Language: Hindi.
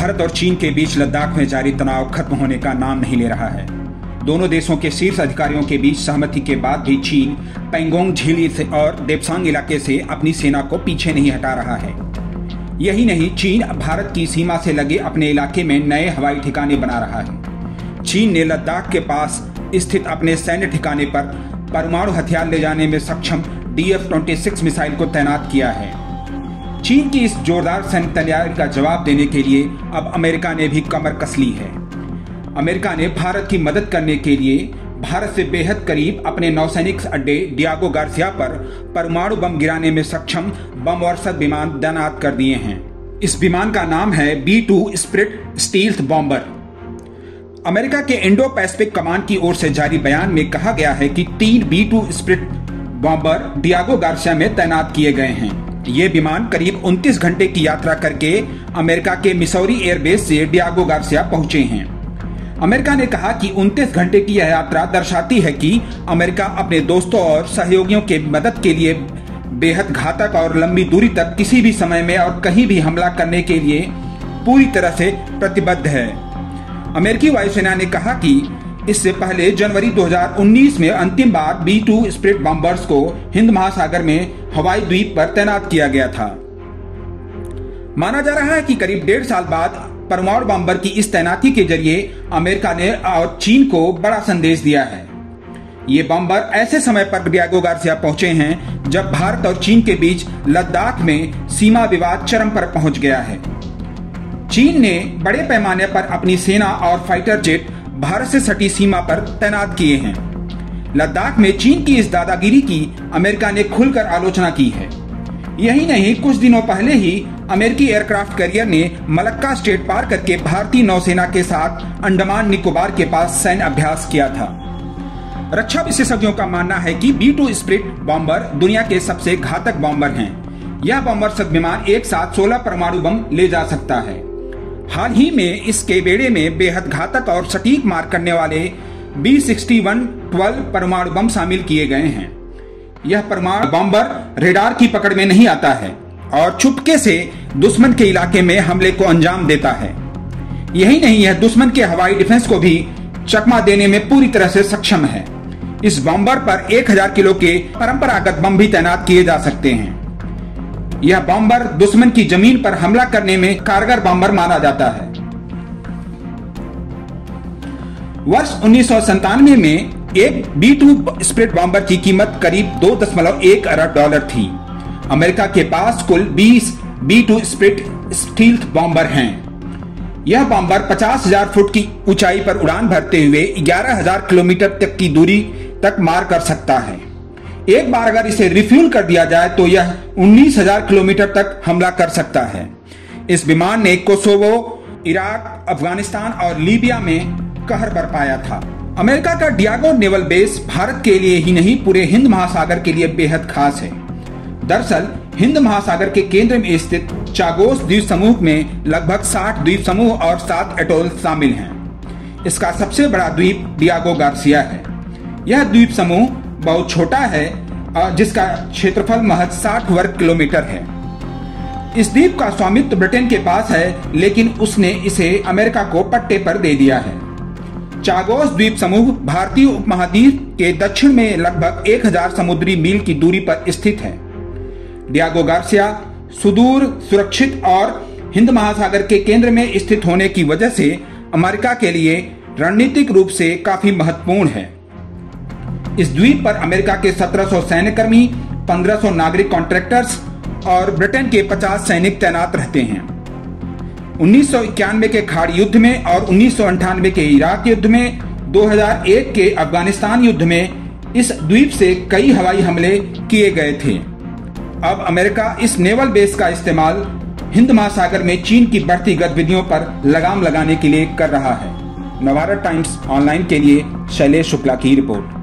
भारत और चीन के बीच लद्दाख में जारी तनाव खत्म होने का नाम नहीं ले रहा है। दोनों देशों के शीर्ष अधिकारियों के बीच सहमति के बाद भी चीन पैंगोंग झील से और देप्सांग इलाके से अपनी सेना को पीछे नहीं हटा रहा है। यही नहीं, चीन भारत की सीमा से लगे अपने इलाके में नए हवाई ठिकाने बना रहा है। चीन ने लद्दाख के पास स्थित अपने सैन्य ठिकाने पर परमाणु हथियार ले जाने में सक्षम DF-26 मिसाइल को तैनात किया है। चीन की इस जोरदार सैन्य तैयारी का जवाब देने के लिए अब अमेरिका ने भी कमर कस ली है। अमेरिका ने भारत की मदद करने के लिए भारत से बेहद करीब अपने नौसैनिक अड्डे डियागो गार्सिया पर परमाणु बम गिराने में सक्षम बम वर्षक विमान तैनात कर दिए हैं। इस विमान का नाम है B-2 spirit stealth bomber. America के इंडो पैसिफिक कमांड की ओर से जारी बयान में कहा गया है कि 3 B-2 spirit bomber Diego Garcia में तैनात किए गए हैं। ये विमान करीब 29 घंटे की यात्रा करके अमेरिका के मिसौरी एयरबेस से डियागो गार्सिया पहुंचे हैं। अमेरिका ने कहा कि 29 घंटे की यह यात्रा दर्शाती है कि अमेरिका अपने दोस्तों और सहयोगियों के मदद के लिए बेहद घातक और लंबी दूरी तक किसी भी समय में और कहीं भी हमला करने के लिए पूरी तरह से प्रतिबद्ध है। अमेरिकी वायुसेना ने कहा कि इससे पहले जनवरी 2019 में अंतिम बार B-2 स्पिरिट बॉम्बर्स को हिंद महासागर में हवाई द्वीप पर तैनात किया गया था। माना जा रहा है कि करीब 1.5 साल बाद परमाणु बॉम्बर की इस तैनाती के जरिए अमेरिका ने और चीन को बड़ा संदेश दिया है। ये बॉम्बर ऐसे समय पर डियागो गार्सिया पहुंचे हैं जब भारत और चीन के बीच लद्दाख में सीमा विवाद चरम पर पहुंच गया है। चीन ने बड़े पैमाने पर अपनी सेना और फाइटर जेट भारत से सटी सीमा पर तैनात किए हैं। लद्दाख में चीन की इस दादागिरी की अमेरिका ने खुलकर आलोचना की है। यही नहीं, कुछ दिनों पहले ही अमेरिकी एयरक्राफ्ट कैरियर ने मलक्का स्ट्रेट पार करके भारतीय नौसेना के साथ अंडमान निकोबार के पास सैन्य अभ्यास किया था। रक्षा विशेषज्ञों का मानना है कि B-2 स्पिरिट बॉम्बर दुनिया के सबसे घातक बॉम्बर हैं। यह बॉम्बर सब विमान एक साथ 16 परमाणु बम ले जा सकता है। हाल ही में इसके बेड़े में बेहद घातक और सटीक मार करने वाले B-61-12 परमाणु बम शामिल किए गए हैं। यह परमाणु बॉम्बर रेडार की पकड़ में नहीं आता है और चुपके से दुश्मन के इलाके में हमले को अंजाम देता है। यही नहीं, यह दुश्मन के हवाई डिफेंस को भी चकमा देने में पूरी तरह से सक्षम है। इस बॉम्बर पर 1000 किलो के परंपरागत बम भी तैनात किए जा सकते हैं। यह बॉम्बर दुश्मन की जमीन पर हमला करने में कारगर बॉम्बर माना जाता है। वर्ष 1997 में एक B-2 स्पिरिट बॉम्बर की कीमत करीब $2.1 अरब थी। अमेरिका के पास कुल 20 B-2 स्पिरिट स्टील्थ बॉम्बर हैं। यह बॉम्बर 50,000 फुट की ऊंचाई पर उड़ान भरते हुए 11,000 किलोमीटर तक की दूरी तक मार कर सकता है। एक बार अगर इसे रिफ्यूल कर दिया जाए तो यह 19,000 किलोमीटर तक हमला कर सकता है। इस विमान ने कोसोवो, इराक, अफगानिस्तान और लीबिया में कहर बरपाया था। अमेरिका का डियागो नेवल बेस भारत के लिए ही नहीं, पूरे हिंद महासागर के लिए बेहद खास है। दरअसल हिंद महासागर के केंद्र में स्थित चागोस द्वीप समूह में लगभग 60 द्वीप समूह और 7 एटोल शामिल हैं। इसका सबसे बड़ा द्वीप डियागो गार्सिया है। यह द्वीप समूह बहुत छोटा है जिसका क्षेत्रफल महज 60 वर्ग किलोमीटर है। इस द्वीप का स्वामित्व ब्रिटेन के पास है, लेकिन उसने इसे अमेरिका को पट्टे पर दे दिया है। चागोस द्वीप समूह भारतीय उपमहाद्वीप के दक्षिण में लगभग 1000 समुद्री मील की दूरी पर स्थित है। डियागो गार्सिया सुदूर, सुरक्षित और हिंद महासागर के केंद्र में स्थित होने की वजह से अमेरिका के लिए रणनीतिक रूप से काफी महत्वपूर्ण है। इस द्वीप पर अमेरिका के 1700 सैन्यकर्मी, 1500 नागरिक कॉन्ट्रैक्टर्स और ब्रिटेन के 50 सैनिक तैनात रहते हैं। 1991 के खाड़ी युद्ध में और 1998 के इराक युद्ध में, 2001 के अफगानिस्तान युद्ध में इस द्वीप से कई हवाई हमले किए गए थे। अब अमेरिका इस नेवल बेस का इस्तेमाल हिंद महासागर में चीन की बढ़ती गतिविधियों पर लगाम लगाने के लिए कर रहा है। नवभारत टाइम्स ऑनलाइन के लिए शैलेश शुक्ला की रिपोर्ट।